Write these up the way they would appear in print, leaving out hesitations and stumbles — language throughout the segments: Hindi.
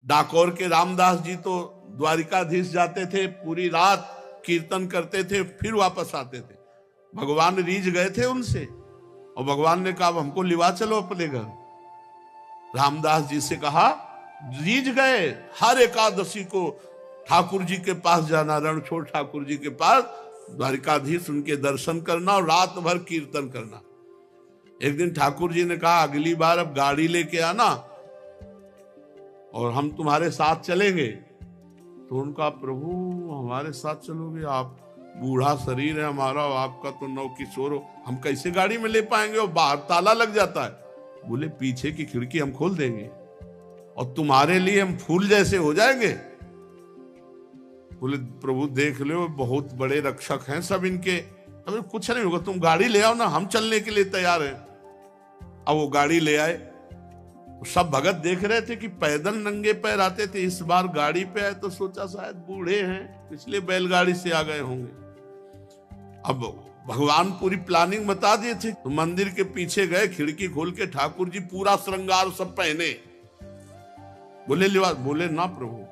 डाकोर के रामदास जी तो द्वारिकाधीश जाते थे, पूरी रात कीर्तन करते थे, फिर वापस आते थे। भगवान रीझ गए थे उनसे और भगवान ने कहा हमको लिवा चलो अपने घर। रामदास जी से कहा, रीझ गए हर एकादशी को ठाकुर जी के पास जाना, रणछोड़ ठाकुर जी के पास, द्वारिकाधीश उनके दर्शन करना और रात भर कीर्तन करना। एक दिन ठाकुर जी ने कहा अगली बार अब गाड़ी लेके आना और हम तुम्हारे साथ चलेंगे। तो उनका, प्रभु हमारे साथ चलोगे? आप बूढ़ा शरीर है हमारा, आपका तो नौ किशोर हो, हम कैसे गाड़ी में ले पाएंगे और बाहर ताला लग जाता है। बोले पीछे की खिड़की हम खोल देंगे और तुम्हारे लिए हम फूल जैसे हो जाएंगे। बोले प्रभु देख लो बहुत बड़े रक्षक हैं सब इनके, अभी कुछ नहीं होगा, तुम गाड़ी ले आओ ना, हम चलने के लिए तैयार हैं। अब वो गाड़ी ले आए, सब भगत देख रहे थे कि पैदल नंगे पैर आते थे, इस बार गाड़ी पे आए तो सोचा शायद बूढ़े हैं इसलिए बैलगाड़ी से आ गए होंगे। अब भगवान पूरी प्लानिंग बता दिए थे, तो मंदिर के पीछे गए, खिड़की खोल के ठाकुर जी पूरा श्रृंगार सब पहने। बोले लिबास? बोले ना प्रभु,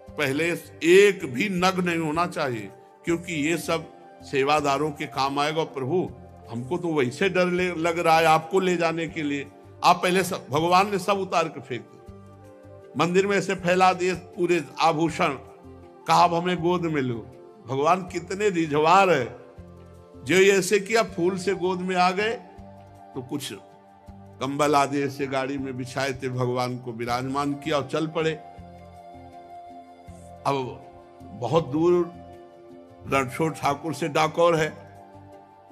पहले एक भी नग नहीं होना चाहिए, क्योंकि ये सब सेवादारों के काम आएगा। प्रभु हमको तो वैसे डर लग रहा है आपको ले जाने के लिए, आप पहले सब, भगवान ने सब उतार के फेंक दिए, मंदिर में ऐसे फैला दिए पूरे आभूषण, कहा अब हमें गोद में लो। भगवान कितने रिझवार है, जो ऐसे किया फूल से गोद में आ गए, तो कुछ कंबल आदि ऐसे गाड़ी में बिछाए थे, भगवान को विराजमान किया और चल पड़े। अब बहुत दूर रणछोड़ ठाकुर से डाकोर है।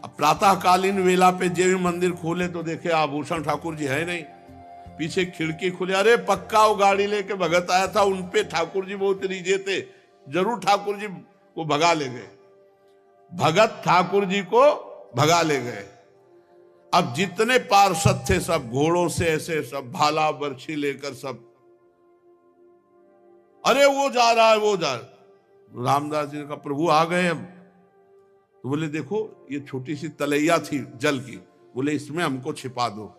अब प्रातःकालीन वेला पे जब मंदिर खोले तो देखे आभूषण ठाकुर जी है नहीं, पीछे खिड़की खुले, अरे पक्का वो गाड़ी लेके भगत आया था, उनपे ठाकुर जी बहुत रीझे थे, जरूर ठाकुर जी को भगा ले गए। भगत ठाकुर जी को भगा ले गए। अब जितने पार्षद थे सब घोड़ों से ऐसे सब भाला बर्छी लेकर सब, अरे वो जा रहा है वो जा रहा है। रामदास जी ने कहा प्रभु आ गए हम। तो बोले देखो ये छोटी सी तलैया थी जल की, बोले इसमें हमको छिपा दो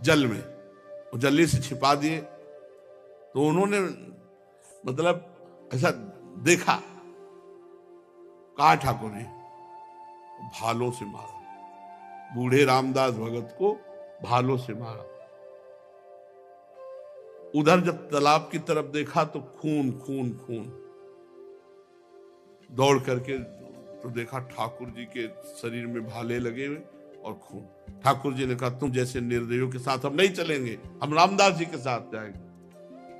जल में, वो जल्दी से छिपा दिए। तो उन्होंने मतलब ऐसा देखा, कहा ठाकुर ने भालों से मारा, बूढ़े रामदास भगत को भालों से मारा। उधर जब तालाब की तरफ देखा तो खून खून खून, दौड़ करके तो देखा ठाकुर जी के शरीर में भाले लगे हुए और खून। ठाकुर जी ने कहा तुम जैसे निर्दयों के साथ हम नहीं चलेंगे, हम रामदास जी के साथ जाएंगे।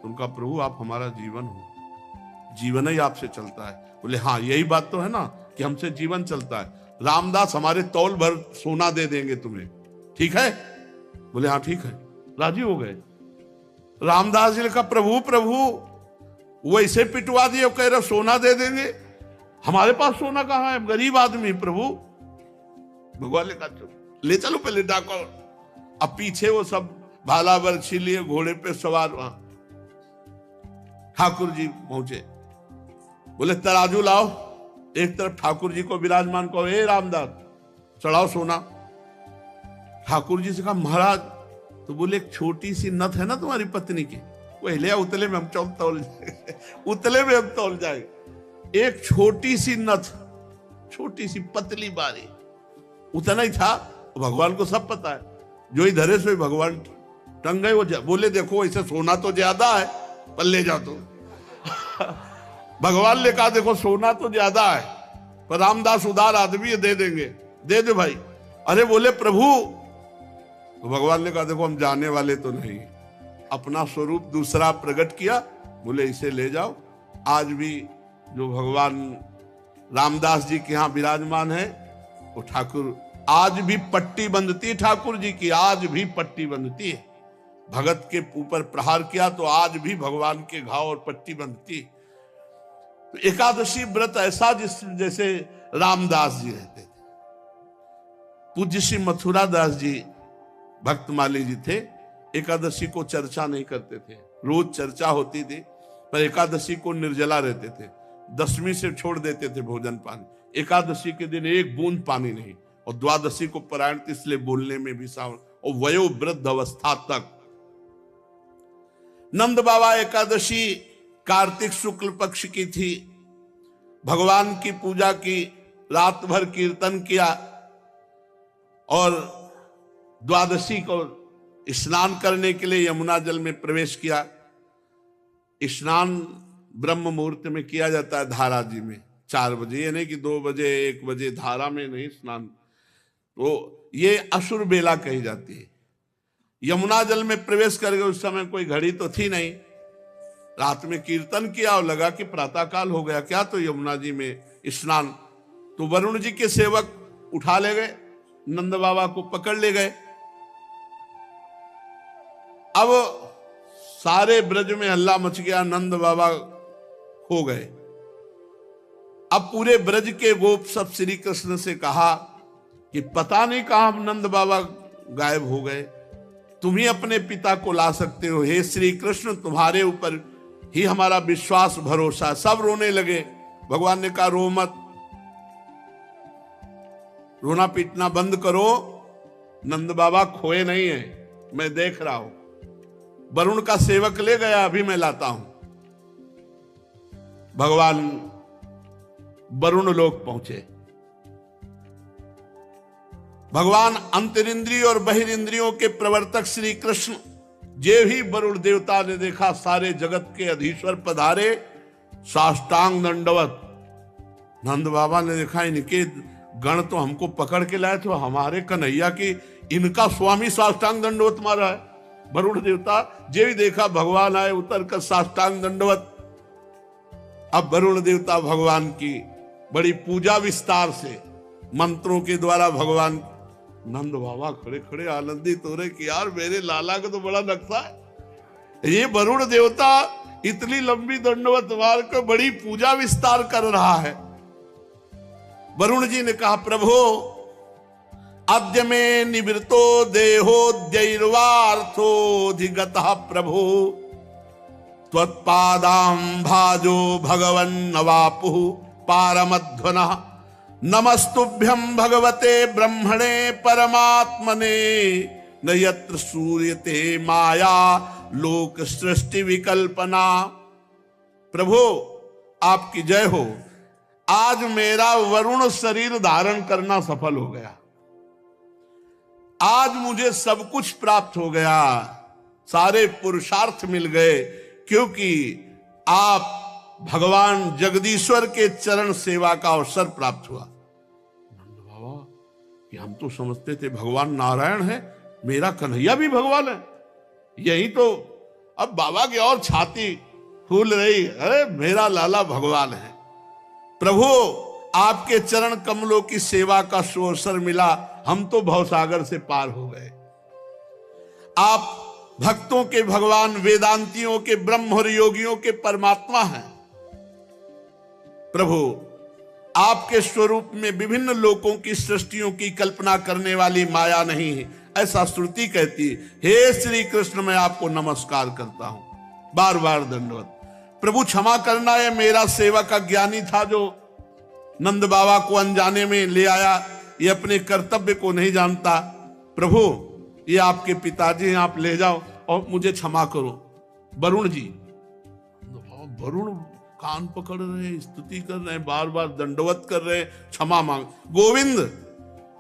उनका प्रभु आप हमारा जीवन हो, जीवन ही आपसे चलता है। बोले हाँ यही बात तो है ना कि हमसे जीवन चलता है, रामदास हमारे तौल भर सोना दे देंगे तुम्हें, ठीक है? बोले हाँ ठीक है, राजी हो गए। रामदास जी ने कहा प्रभु प्रभु वो ऐसे पिटवा दिए, कह रहे सोना दे देंगे, हमारे पास सोना कहाँ है, गरीब आदमी। प्रभु भगवान ने कहा ले चलो पहले डाको। अब पीछे वो सब भाला बर्छी लिए घोड़े पे सवार, वहां ठाकुर जी पहुंचे। बोले तराजू लाओ, एक तरफ ठाकुर जी को विराजमान कहो, हे रामदास चढ़ाओ सोना। ठाकुर जी से कहा महाराज, तो बोले एक छोटी सी नथ है ना तुम्हारी पत्नी की, वो हिले उतले में हम तौल जाएंगे, उतले में हम तौल जाएंगे। एक छोटी सी नथ, छोटी सी पतली बारी, उतना ही था। भगवान को सब पता है, जो ही धरे सो भगवान टंग गए। वो बोले देखो ऐसे सोना तो ज्यादा है, पर ले जाओ तो। भगवान ने कहा देखो सोना तो ज्यादा है, पर रामदास उदार आदमी है, दे देंगे, दे दे भाई। अरे बोले प्रभु, तो भगवान ने कहा देखो हम जाने वाले तो नहीं, अपना स्वरूप दूसरा प्रकट किया। बोले इसे ले जाओ। आज भी जो भगवान रामदास जी के यहाँ विराजमान है, वो ठाकुर आज भी पट्टी बंधती ठाकुर जी की, आज भी पट्टी बंधती है। भगत के ऊपर प्रहार किया तो आज भी भगवान के घाव और पट्टी बंधती। तो एकादशी व्रत ऐसा जैसे रामदास जी रहते थे। पूज्य श्री मथुरा दास जी भक्तमाली जी थे, एकादशी को चर्चा नहीं करते थे, रोज चर्चा होती थी, पर एकादशी को निर्जला रहते थे। दशमी से छोड़ देते थे भोजन पानी, एकादशी के दिन एक बूंद पानी नहीं, और द्वादशी को पारायण इसलिए बोलने में भी सावन, और वयोवृद्ध अवस्था तक। नंद बाबा एकादशी कार्तिक शुक्ल पक्ष की थी। भगवान की पूजा की, रात भर कीर्तन किया और द्वादशी को स्नान करने के लिए यमुना जल में प्रवेश किया। स्नान ब्रह्म मुहूर्त में किया जाता है धारा जी में 4 बजे, ये नहीं कि 2 बजे 1 बजे, धारा में नहीं स्नान। तो ये असुर बेला कही जाती है। यमुना जल में प्रवेश कर गए, उस समय कोई घड़ी तो थी नहीं। रात में कीर्तन किया और लगा कि प्रातःकाल हो गया क्या, तो यमुना जी में स्नान। तो वरुण जी के सेवक उठा ले गए, नंद बाबा को पकड़ ले गए। अब सारे ब्रज में हल्ला मच गया, नंद बाबा हो गए। अब पूरे ब्रज के गोप सब श्री कृष्ण से कहा कि पता नहीं कहां नंद बाबा गायब हो गए, तुम ही अपने पिता को ला सकते हो। हे श्री कृष्ण, तुम्हारे ऊपर ही हमारा विश्वास भरोसा। सब रोने लगे। भगवान ने कहा रो मत, रोना पीटना बंद करो, नंद बाबा खोए नहीं है, मैं देख रहा हूं। वरुण का सेवक ले गया, अभी मैं लाता हूं। भगवान वरुण लोक पहुंचे। भगवान अंतरिंद्रिय और बहिरिंद्रियों के प्रवर्तक श्री कृष्ण जे ही वरुण देवता ने देखा, सारे जगत के अधीश्वर पधारे, साष्टांग दंडवत। नंद बाबा ने देखा इनके गण तो हमको पकड़ के लाए, तो हमारे कन्हैया की इनका स्वामी साष्टांग दंडवत मारा है। वरुण देवता जे ही देखा भगवान आए, उतर कर साष्टांग दंडवत। अब वरुण देवता भगवान की बड़ी पूजा विस्तार से मंत्रों के द्वारा भगवान, नंद बाबा खड़े खड़े आनंदित हो रहे कि यार मेरे लाला का तो बड़ा नक्शा है। ये वरुण देवता इतनी लंबी दंडवत मार कर बड़ी पूजा विस्तार कर रहा है। वरुण जी ने कहा प्रभु, अद्य में निवृत्तो देहोद्यैर्वार्थोऽधिगतः प्रभु, त्वत्पादां भाजो भगवन् नवापुः पारमध्वनः। नमस्तुभ्यं भगवते ब्रह्मणे परमात्मने, न यत्र सूर्यते माया लोक सृष्टि विकल्पना। प्रभु आपकी जय हो, आज मेरा वरुण शरीर धारण करना सफल हो गया। आज मुझे सब कुछ प्राप्त हो गया, सारे पुरुषार्थ मिल गए, क्योंकि आप भगवान जगदीश्वर के चरण सेवा का अवसर प्राप्त हुआ। नंद बाबा कि हम तो समझते थे भगवान नारायण है, मेरा कन्हैया भी भगवान है। यही तो अब बाबा की और छाती फूल रही, अरे मेरा लाला भगवान है। प्रभु आपके चरण कमलों की सेवा का सुअवसर मिला, हम तो भवसागर से पार हो गए। आप भक्तों के भगवान, वेदांतियों के ब्रह्म और योगियों के परमात्मा हैं। प्रभु आपके स्वरूप में विभिन्न लोकों की सृष्टियों की कल्पना करने वाली माया नहीं है, ऐसा श्रुति कहती है। हे श्री कृष्ण, मैं आपको नमस्कार करता हूं, बार बार दंडवत। प्रभु क्षमा करना, है मेरा सेवक अज्ञानी था जो नंद बाबा को अनजाने में ले आया, ये अपने कर्तव्य को नहीं जानता। प्रभु ये आपके पिताजी हैं, आप ले जाओ और मुझे क्षमा करो। वरुण जी, वरुण कान पकड़ रहे, स्तुति कर रहे, बार बार दंडवत कर रहे, क्षमा मांग। गोविंद,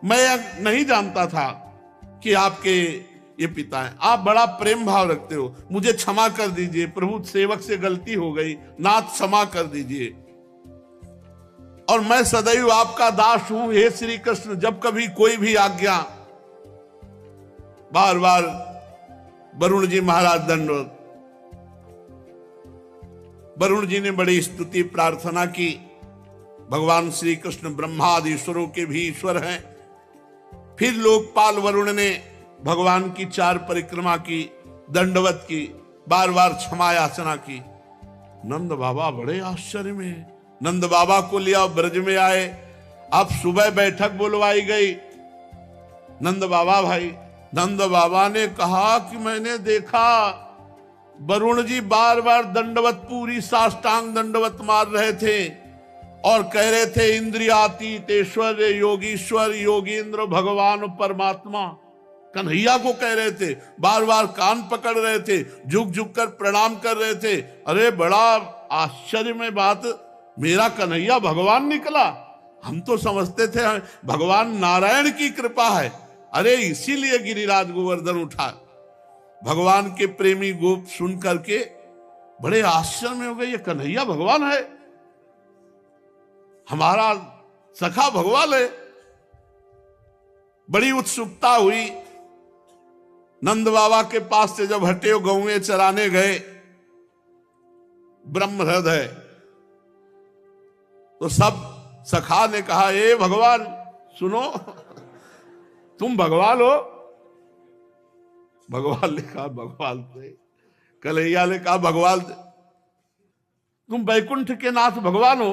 मैं नहीं जानता था कि आपके ये पिता हैं, आप बड़ा प्रेम भाव रखते हो, मुझे क्षमा कर दीजिए। प्रभु सेवक से गलती हो गई, नाथ क्षमा कर दीजिए, और मैं सदैव आपका दास हूं। हे श्री कृष्ण, जब कभी कोई भी आज्ञा। बार बार वरुण जी महाराज दंडवत। वरुण जी ने बड़ी स्तुति प्रार्थना की। भगवान श्री कृष्ण ब्रह्मादि ईश्वरों के भी ईश्वर हैं। फिर लोकपाल वरुण ने भगवान की 4 परिक्रमा की, दंडवत की, बार बार क्षमा याचना की। नंद बाबा बड़े आश्चर्य में, नंद बाबा को लिया ब्रज में आए। अब सुबह बैठक बुलवाई गई। नंद बाबा भाई, नंद बाबा ने कहा कि मैंने देखा वरुण जी बार बार दंडवत, पूरी साष्टांग दंडवत मार रहे थे और कह रहे थे इंद्रियातीतेश्वर योगीश्वर योगींद्र भगवान परमात्मा। कन्हैया को कह रहे थे, बार बार कान पकड़ रहे थे, झुक झुक कर प्रणाम कर रहे थे। अरे बड़ा आश्चर्य में बात, मेरा कन्हैया भगवान निकला। हम तो समझते थे भगवान नारायण की कृपा है। अरे इसीलिए गिरिराज गोवर्धन उठा। भगवान के प्रेमी गोप सुन करके बड़े आश्चर्य में हो गए, ये कन्हैया भगवान है, हमारा सखा भगवान है। बड़ी उत्सुकता हुई। नंद बाबा के पास से जब हटे गौएं चराने गए ब्रह्म हृदय, तो सब सखा ने कहा, ए भगवान सुनो, तुम भगवान हो। भगवान ने कहा भगवान थे। कन्हैया ने कहा भगवान थे। तुम बैकुंठ के नाथ भगवान हो,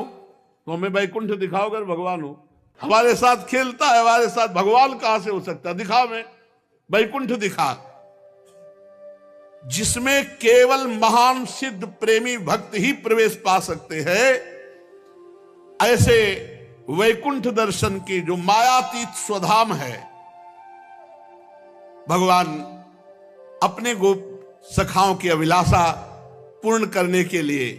तो हमें बैकुंठ दिखाओ अगर भगवान हो। हमारे साथ खेलता है, हमारे साथ भगवान कहां से हो सकता है, दिखा हमें बैकुंठ दिखा, जिसमें केवल महान सिद्ध प्रेमी भक्त ही प्रवेश पा सकते हैं। ऐसे वैकुंठ दर्शन की जो मायातीत स्वधाम है, भगवान अपने गोप सखाओं की अभिलाषा पूर्ण करने के लिए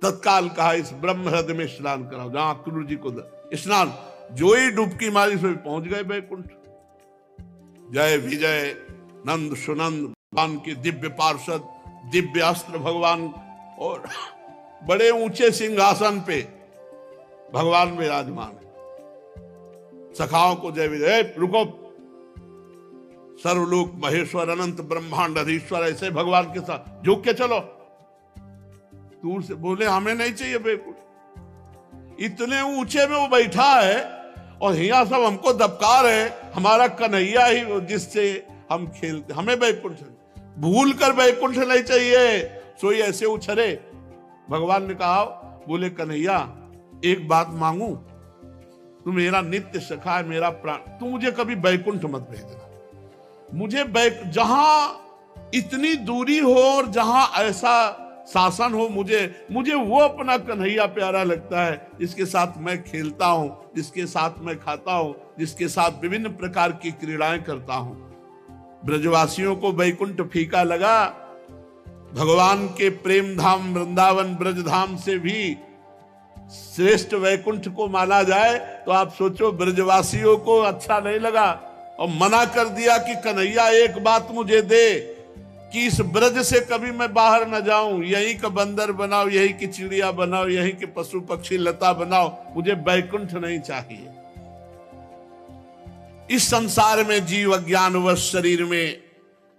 तत्काल कहा, इस ब्रह्म हृदय में स्नान कराओ, जहां क्रूर जी को स्नान। जो ही डुबकी मारी से पहुंच गए वैकुंठ। जय विजय नंद सुनंद भगवान के दिव्य पार्षद, दिव्य अस्त्र भगवान, और बड़े ऊंचे सिंहासन पे भगवान विराजमान है। सखाओं को जय विजय, रुको, सर्वलोक महेश्वर अनंत ब्रह्मांड अधीश्वर, ऐसे भगवान के साथ झुक के चलो। दूर से बोले हमें नहीं चाहिए बेकुट, इतने ऊंचे में वो बैठा है और यहाँ सब हमको दबका रहे, हमारा कन्हैया ही जिससे हम खेलते, हमें बैकुंठ भूल कर बैकुंठ नहीं चाहिए। सोई ऐसे उछरे। भगवान ने कहा, बोले कन्हैया एक बात मांगू, तू मेरा नित्य सखा है, मेरा प्राण, तू मुझे कभी बैकुंठ मत भेजना। मुझे जहां इतनी दूरी हो और जहां ऐसा शासन हो, मुझे वो अपना कन्हैया प्यारा लगता है, जिसके साथ मैं खेलता हूं, जिसके साथ मैं खाता हूं, जिसके साथ विभिन्न प्रकार की क्रीड़ाएं करता हूं। ब्रजवासियों को बैकुंठ फीका लगा। भगवान के प्रेम धाम वृंदावन ब्रजधाम से भी श्रेष्ठ वैकुंठ को माना जाए, तो आप सोचो ब्रजवासियों को अच्छा नहीं लगा और मना कर दिया कि कन्हैया एक बात मुझे दे कि इस ब्रज से कभी मैं बाहर न जाऊं, यहीं का बंदर बनाओ, यहीं की चिड़िया बनाओ, यहीं के पशु पक्षी लता बनाओ, मुझे बैकुंठ नहीं चाहिए। इस संसार में जीव अज्ञानवश शरीर में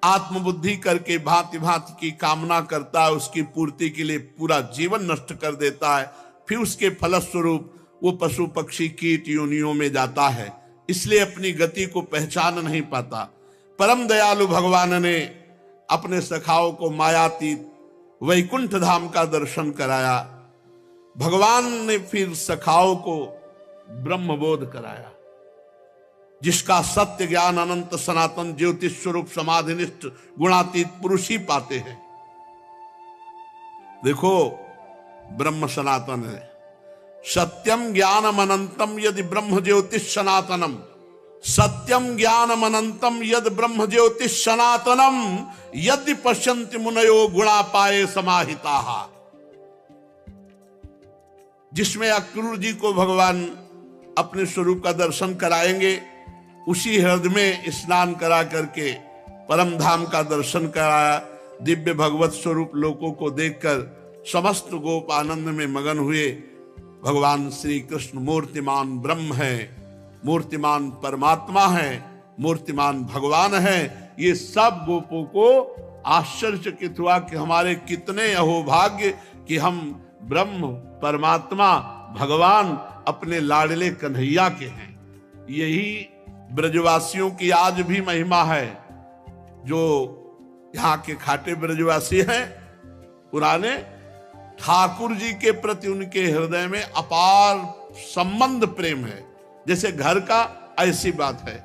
आत्मबुद्धि करके भांति भांति की कामना करता है, उसकी पूर्ति के लिए पूरा जीवन नष्ट कर देता है। फिर उसके फलस्वरूप वो पशु पक्षी कीट योनियों में जाता है, इसलिए अपनी गति को पहचान नहीं पाता। परम दयालु भगवान ने अपने सखाओं को मायातीत वैकुंठ धाम का दर्शन कराया। भगवान ने फिर सखाओं को ब्रह्मबोध कराया, जिसका सत्य ज्ञान अनंत सनातन ज्योतिष स्वरूप समाधिनिष्ठ गुणातीत पुरुष ही पाते हैं। देखो ब्रह्म सनातन है। सत्यम ज्ञानम अनंतम यदि ब्रह्म ज्योतिष सनातनम, सत्यम ज्ञानम अनंतम यद ब्रह्म ज्योतिष सनातनम यदि पश्यन्ति मुनयो गुणा पाए समाहिता। जिसमें अक्रूर जी को भगवान अपने स्वरूप का दर्शन कराएंगे, उसी हृदय में स्नान करा करके परम धाम का दर्शन कराया। दिव्य भगवत स्वरूप लोगों को देखकर समस्त गोप आनंद में मगन हुए। भगवान श्री कृष्ण मूर्तिमान ब्रह्म है, मूर्तिमान परमात्मा है, मूर्तिमान भगवान है। ये सब गोपों को आश्चर्यचकित हुआ कि हमारे कितने अहोभाग्य कि हम ब्रह्म परमात्मा भगवान अपने लाडले कन्हैया के हैं। यही ब्रजवासियों की आज भी महिमा है। जो यहाँ के खाटे ब्रजवासी हैं पुराने, ठाकुर जी के प्रति उनके हृदय में अपार संबंध प्रेम है, जैसे घर का, ऐसी बात है।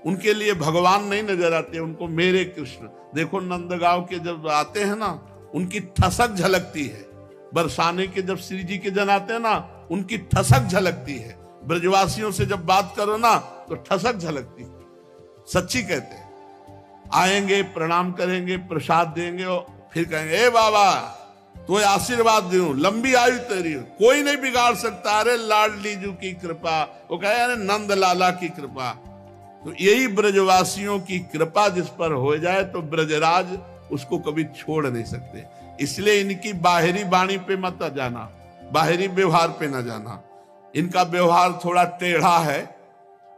उनके लिए भगवान नहीं नजर आते, उनको मेरे कृष्ण। देखो नंदगांव के जब आते हैं ना, उनकी ठसक झलकती है। बरसाने के जब श्री जी के जन आते हैं ना, उनकी ठसक झलकती है। ब्रजवासियों से जब बात करो ना तो ठसक झलकती, सच्ची कहते हैं। आएंगे, प्रणाम करेंगे, प्रसाद देंगे और फिर कहेंगे ए बाबा तो आशीर्वाद दूं, लंबी आयु तेरी, कोई नहीं बिगाड़ सकता, अरे लाडली जू की कृपा, वो कहे अरे नंद लाला की कृपा। तो यही ब्रजवासियों की कृपा जिस पर हो जाए तो ब्रजराज उसको कभी छोड़ नहीं सकते। इसलिए इनकी बाहरी वाणी पे मत जाना, बाहरी व्यवहार पे न जाना। इनका व्यवहार थोड़ा टेढ़ा है,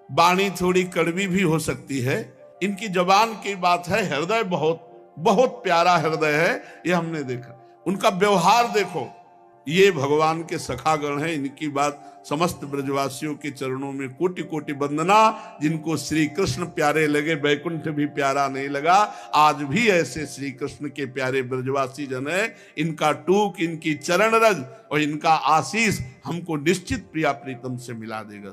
वाणी थोड़ी कड़वी भी हो सकती है। इनकी जबान की बात है, हृदय बहुत बहुत प्यारा हृदय है, ये हमने देखा। उनका व्यवहार देखो, ये भगवान के सखागण हैं। इनकी बात समस्त ब्रजवासियों के चरणों में कोटि कोटि वंदना। जिनको श्री कृष्ण प्यारे लगे, वैकुंठ भी प्यारा नहीं लगा। आज भी ऐसे श्री कृष्ण के प्यारे ब्रजवासी जन है। इनका टूक, इनकी चरण रज और इनका आशीष हमको निश्चित प्रिया प्रीतम से मिला देगा।